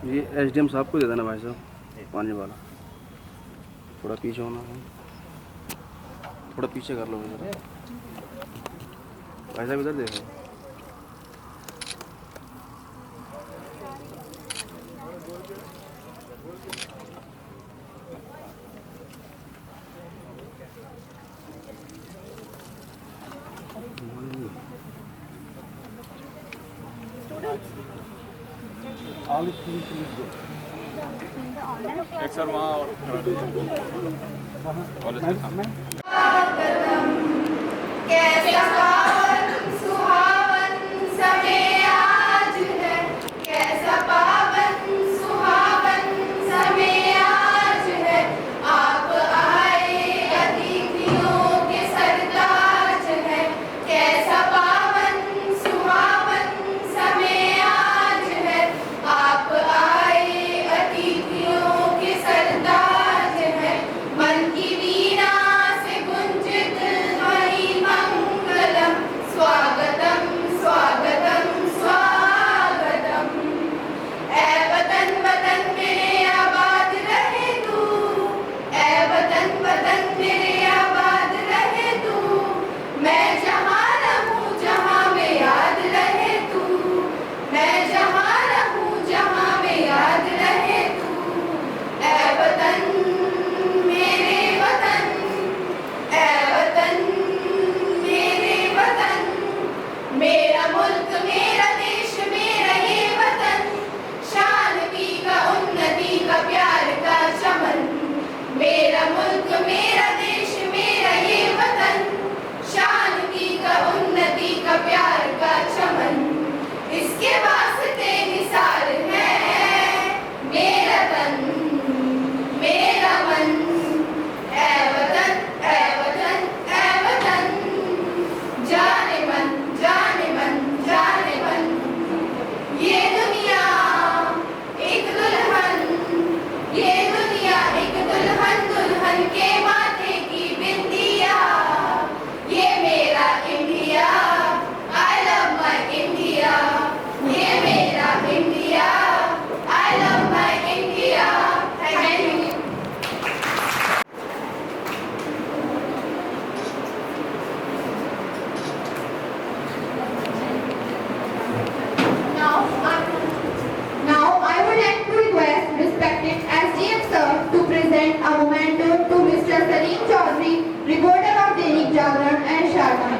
ये एसडीएम साहब को दे देना भाई साहब, पानी वाला। थोड़ा पीछे होना है, थोड़ा पीछे कर लो भाई साहब, इधर देखो। एक सर वहाँ और कॉलेज के सामने। कैसा पावन सुहावन समय आज है, कैसा पावन सुहावन समय आज है। आप आए अतिथियों के सरताज है, कैसा पावन सुहावन समय आज है। आप आए अतिथियों के सरताज है, मन की वीणा से गुंजित ध्वनि मंगलम, स्वागतम स्वागतम स्वागतम। ऐ वतन वतन मेरे आबाद रहे तू, ऐ वतन वतन मेरे आबाद रहे तू। मैं जहाँ रहूँ जहाँ में याद रहे तू, मैं जहाँ रहूँ जहाँ में याद रहे तू। ऐ वतन मेरे वतन, ऐ वतन मेरे वतन। मेरा मुल्क मेरा देश मेरा ये वतन, शांति का उन्नति का प्यार का चमन। मेरा मुल्क मेरा देश मेरा ये वतन, शांति का उन्नति का प्यार का चमन। इसके वास्ते निसार है मेरा तन मेरा मन। ऐ वतन ऐ वतन ऐ वतन, जाने मन जाने मन जाने मन। ये दुनिया एक दुल्हन, ये दुनिया एक दुल्हन, दुल्हन के माथे की बिंदिया। ये मेरा India, I love my India. ये मेरा India, I love my India. Thank you. Now I would like to request respected SDM sir to present a memento to Mr. Salim Chaudhary, reporter of Dainik Jagran and Sharma.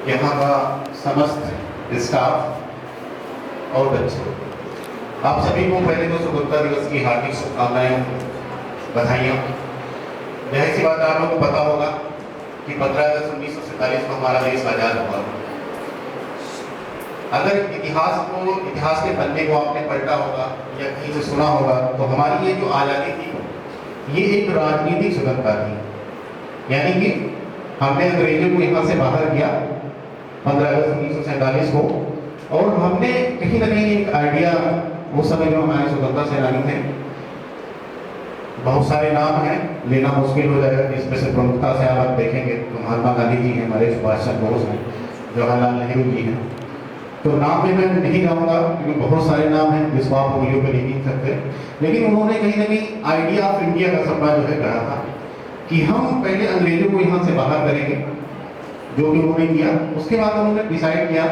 यहाँ का समस्त staff और बच्चे, आप सभी को पहले तो स्वतंत्रता दिवस की हार्दिक शुभकामनाएं, बधाइयाँ। जाहिर सी बात आप लोगों को पता होगा कि 15 अगस्त 1947 को हमारा देश आजाद हुआ। अगर इतिहास के पन्ने को आपने पढ़ा होगा या कहीं से सुना होगा तो हमारी ये जो आज़ादी थी ये एक राजनीतिक स्वतंत्रता थी। यानी कि हमने अंग्रेजों को यहाँ से बाहर किया 15 अगस्त 1947 को, और हमने कहीं ना कहीं एक आइडिया, उस समय जो हमारे स्वतंत्रता सेनानी थे, बहुत सारे नाम हैं, लेना मुश्किल हो जाएगा। इसमें से प्रमुखता से आप देखेंगे तो महात्मा गांधी जी हैं, हमारे सुभाष चंद्र बोस हैं, जवाहरलाल नेहरू जी हैं। तो नाम में मैं नहीं जाऊँगा क्योंकि बहुत सारे नाम हैं जिसको आप उंगलियों पे नहीं गिन सकते, लेकिन उन्होंने कहीं ना कहीं आइडिया ऑफ इंडिया का सपना जो है गढ़ा था कि हम पहले अंग्रेजों को यहाँ से बाहर करेंगे, जो भी उन्होंने किया। उसके बाद उन्होंने डिसाइड किया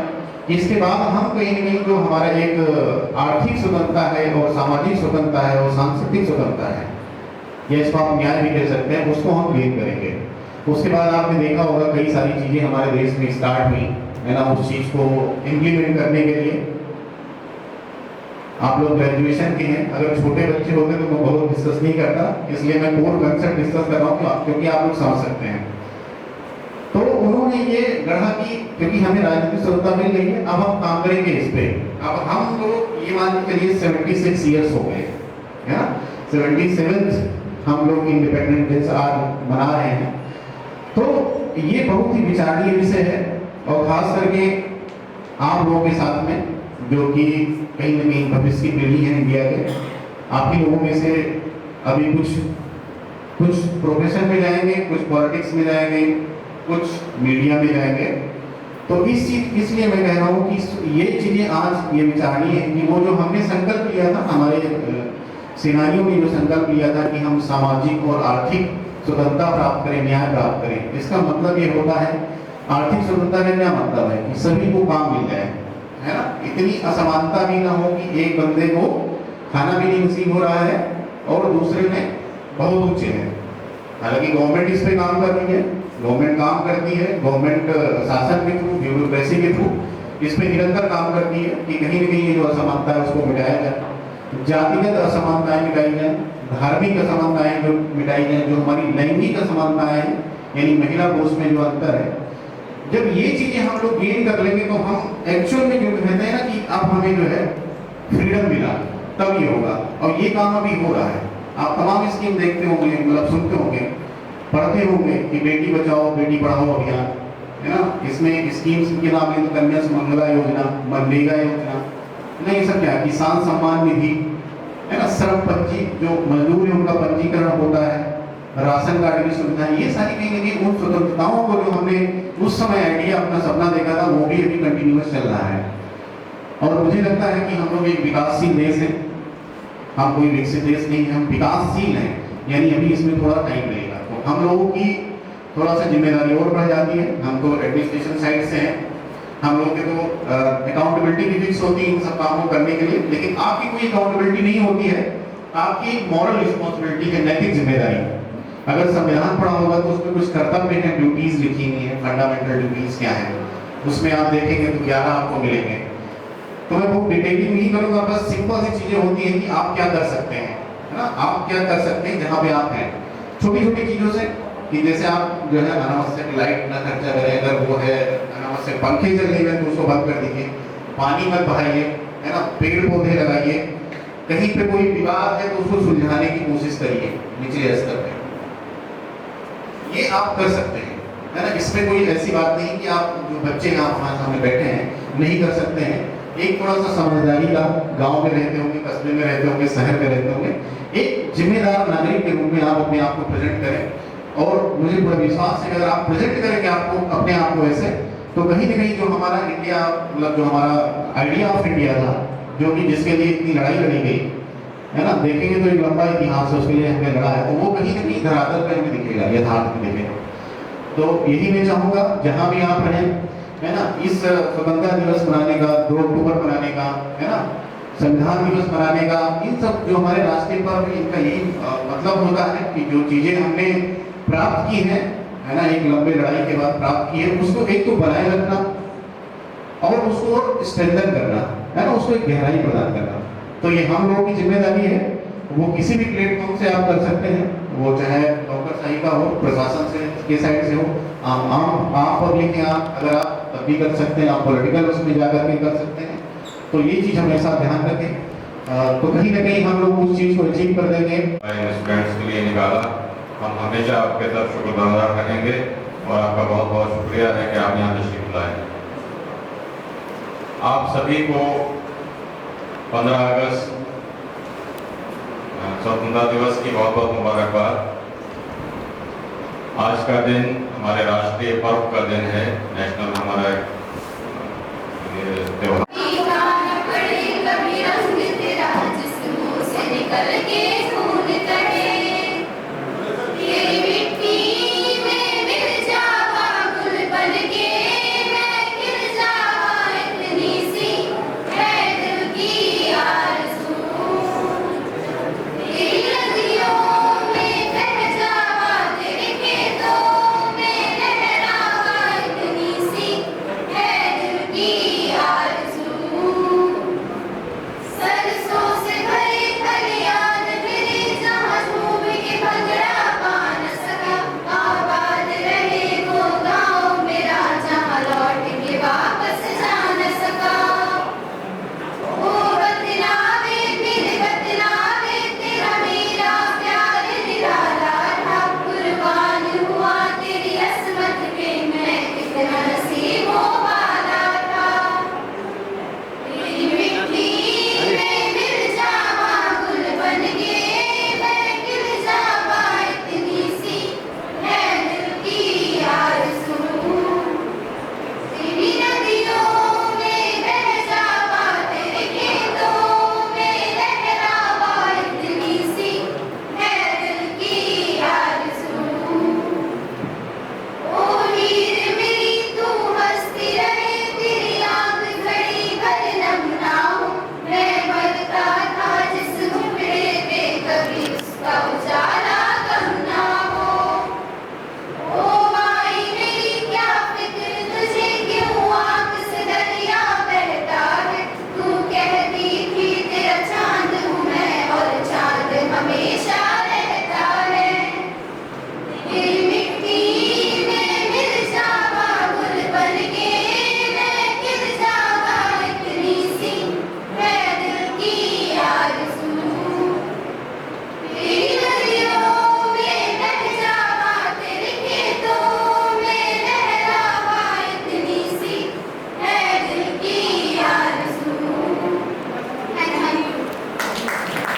इसके बाद हम कहीं न कहीं जो हमारा एक आर्थिक स्वतंत्रता है और सामाजिक स्वतंत्रता है और सांस्कृतिक स्वतंत्रता है, या इसको आप न्याय भी कह सकते हैं, उसको हम गेन करेंगे। उसके बाद आपने देखा होगा कई सारी चीज़ें हमारे देश में स्टार्ट हुई है ना, उस चीज़ को इम्प्लीमेंट करने के लिए। आप लोग ग्रेजुएशन के हैं, अगर छोटे बच्चे होते तो मैं बहुत डिस्कस नहीं करता, इसलिए मैं कोर कंसेप्ट डिस्कस कर रहा हूँ क्योंकि आप लोग समझ सकते हैं। तो उन्होंने ये गढ़ा कि क्योंकि हमें राजनीतिक स्वतंत्रता मिल गई है, अब हम काम करेंगे इस पे। अब हम लोग ये मान के चलिए 76 ईयर्स हो गए है ना, 77 हम लोग इंडिपेंडेंट डे आज मना रहे हैं। तो ये बहुत ही विचारणीय विषय है, और खास करके आप लोगों के साथ में जो कि कहीं न कहीं भविष्य की पीढ़ी है इंडिया के, आप ही लोगों में से अभी कुछ प्रोफेशन में जाएंगे, कुछ पॉलिटिक्स में जाएंगे, कुछ मीडिया में जाएंगे। तो इस चीज इसलिए मैं कह रहा हूँ कि ये चीजें आज ये विचारणीय है कि वो जो हमने संकल्प लिया था, हमारे सेनानियों ने जो संकल्प लिया था कि हम सामाजिक और आर्थिक स्वतंत्रता प्राप्त करें, न्याय प्राप्त करें, इसका मतलब ये होता है, आर्थिक स्वतंत्रता का क्या मतलब है कि सभी को काम मिल जाए, है ना, इतनी असमानता भी ना हो कि एक बंदे को खाना भी नहीं नसीब हो रहा है और दूसरे में बहुत ऊंचे है। हालांकि गवर्नमेंट इस पे काम कर रही है, गवर्नमेंट काम करती है, गवर्नमेंट शासन के थ्रू, ब्यूरोक्रेसी के थ्रू इस पे निरंतर काम करती है कि कहीं न कहीं ये जो असमानता है उसको मिटाया जाए, जातिगत असमानताएं मिटाई जाए, धार्मिक असमानताएं जो मिटाई जाए, जो हमारी लैंगिक असमानताएं हैं यानी महिला पुरुष में जो अंतर है, जब ये चीजें हम लोग गेन कर लेंगे तो हम एक्चुअल में जो कहते हैं ना कि अब हमें जो है फ्रीडम मिला, तब ये होगा। और ये काम अभी हो रहा है, आप तमाम स्कीम देखते होंगे, मतलब सुनते होंगे, पढ़ते होंगे कि बेटी बचाओ बेटी पढ़ाओ अभियान है ना, इसमें स्कीम्स के नाम है कन्या सुमंगला योजना, मनरेगा योजना, नहीं ये सब क्या है, किसान सम्मान निधि है ना, श्रम पंजी जो मजदूर है उनका पंजीकरण होता है, राशन कार्ड की सुविधा, ये सारी कहीं न कहीं उन स्वतंत्रताओं को जो हमने उस समय आइडिया अपना सपना देखा था वो भी अभी कंटिन्यूअस चल रहा है। और मुझे लगता है कि हम लोग एक विकासशील देश है, हम कोई विकसित देश नहीं है, हम विकासशील हैं, यानी अभी इसमें थोड़ा टाइम लगेगा। तो हम लोगों की थोड़ा सा जिम्मेदारी और बढ़ जाती है, हम तो एडमिनिस्ट्रेशन साइड से हैं, हम लोग के तो अकाउंटेबिलिटी भी फिक्स होती है इन सब कामों करने के लिए, लेकिन आपकी कोई अकाउंटेबिलिटी नहीं होती है, आपकी एक मॉरल रिस्पॉन्सिबिलिटी है, नैतिक जिम्मेदारी। अगर संविधान पढ़ा होगा तो उसमें कुछ कर्तव्य हैं, ड्यूटीज लिखी हुई है, फंडामेंटल ड्यूटीज क्या है, उसमें आप देखेंगे तो 11 आपको मिलेंगे। तो मैं बहुत डिटेलिंग नहीं करूंगा, बस सिंपल सी चीजें होती हैं कि आप क्या कर सकते हैं, है ना, आप क्या कर सकते हैं जहाँ पे आप हैं, छोटी छोटी चीजों से, कि जैसे आप जो है अनावश्यक लाइट ना खर्चा करें, अगर वो है अनावश्यक पंखे चल रहे हैं तो उसको बंद कर दीजिए, पानी मत बहाइए, है ना, पेड़ पौधे लगाइए, कहीं पे कोई विवाद है तो उसको सुलझाने की कोशिश करिए निचले स्तर पे, ये आप कर सकते हैं, है ना। इसमें कोई ऐसी बात नहीं कि आप जो बच्चे यहाँ हमारे सामने बैठे हैं नहीं कर सकते हैं। एक थोड़ा सा समझदारी का, गांव में रहते होंगे, कस्बे में रहते होंगे, शहर में रहते होंगे, एक जिम्मेदार नागरिक के रूप में आप अपने आप को प्रेजेंट करें। और मुझे पूरा विश्वास है कि अगर आप प्रेजेंट करेंगे आपको अपने आप को ऐसे, तो कहीं ना कहीं जो हमारा इंडिया, मतलब जो हमारा आइडिया ऑफ इंडिया था, जो कि जिसके लिए इतनी लड़ाई लड़ी गई है ना, देखेंगे तो एक लंबा इतिहास है, उसके लिए हमने लड़ा है, तो वो कहीं ना कहीं धरातल पे हमें दिखेगा, यथार्थ में दिखेगा। तो यही मैं चाहूँगा जहाँ भी आप रहें, है ना, इस स्वतंत्रता दिवस मनाने का, 2 अक्टूबर मनाने का, है ना, संविधान दिवस मनाने का, इन सब जो हमारे राष्ट्रीय पर्व, इनका यही मतलब होता है कि जो चीज़ें हमने प्राप्त की हैं, है ना, एक लंबे लड़ाई के बाद प्राप्त की है, उसको एक तो बनाए रखना और उसको स्ट्रेंथन करना, है ना, उसको एक गहराई प्रदान करना। तो ये हम लोगों की जिम्मेदारी है, वो किसी भी प्लेटफॉर्म से आप कर सकते हैं, वो चाहे नौकरशाही का हो, प्रशासन से के साइड से हो, आम पब्लिक हैं, आप अगर आप तब भी कर सकते हैं, आप पॉलिटिकल उसमें जाकर के कर सकते हैं। तो ये चीज़ हमेशा ध्यान रखें, तो कहीं ना कहीं हम लोग उस चीज़ को अचीव कर देंगे। स्टूडेंट्स के लिए निकाला, हम हमेशा आपके तरफ शुक्रगुजार रहेंगे और आपका बहुत बहुत शुक्रिया है कि आप यहाँ तशरीफ लाए। आप सभी को 15 अगस्त स्वतंत्रता दिवस की बहुत बहुत मुबारकबाद। आज का दिन हमारे राष्ट्रीय पर्व का दिन है, नेशनल हमारा